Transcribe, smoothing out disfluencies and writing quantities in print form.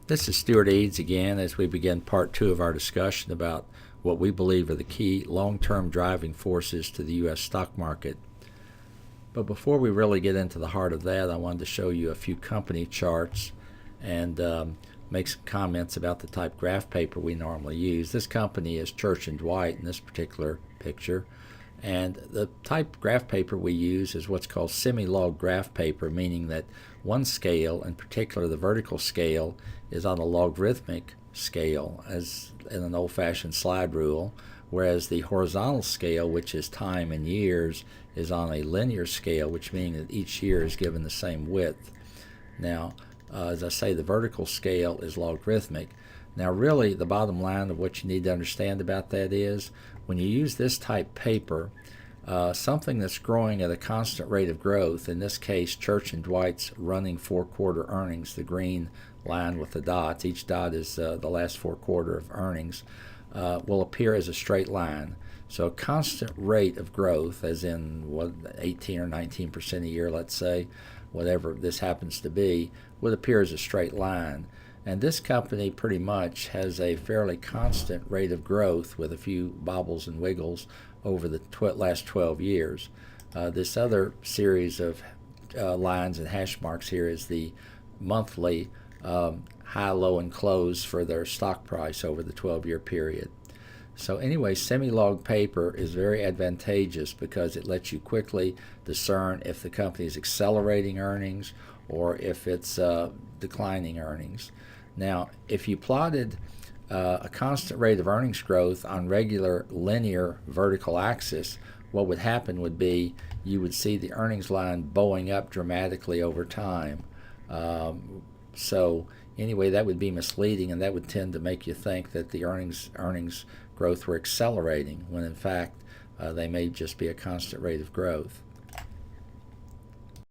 This is Stuart Eads again as we begin part two of our discussion about what we believe are the key long-term driving forces to the U.S. stock market. But before we really get into the heart of that, I wanted to show you a few company charts and make some comments about the type graph paper we normally use. This company is Church and Dwight in this particular picture. And the type graph paper we use is what's called semi-log graph paper, meaning that one scale, in particular the vertical scale, is on a logarithmic scale, as in an old-fashioned slide rule, whereas the horizontal scale, which is time in years, is on a linear scale, which means that each year is given the same width. Now, as I say, the vertical scale is logarithmic. Now, really, the bottom line of what you need to understand about that is when you use this type paper, something that's growing at a constant rate of growth, in this case, Church and Dwight's running four-quarter earnings, the green line with the dots, each dot is the last four-quarter of earnings, will appear as a straight line. So a constant rate of growth, as in 18 or 19% a year, let's say, whatever this happens to be, would appear as a straight line. And this company pretty much has a fairly constant rate of growth with a few bobbles and wiggles over the last 12 years. This other series of lines and hash marks here is the monthly high, low, and close for their stock price over the 12-year period. So anyway, semi-log paper is very advantageous because it lets you quickly discern if the company is accelerating earnings or if it's declining earnings. Now, if you plotted a constant rate of earnings growth on regular linear vertical axis, what would happen would be you would see the earnings line bowing up dramatically over time. So anyway, that would be misleading, and that would tend to make you think that the earnings growth were accelerating, when in fact they may just be a constant rate of growth.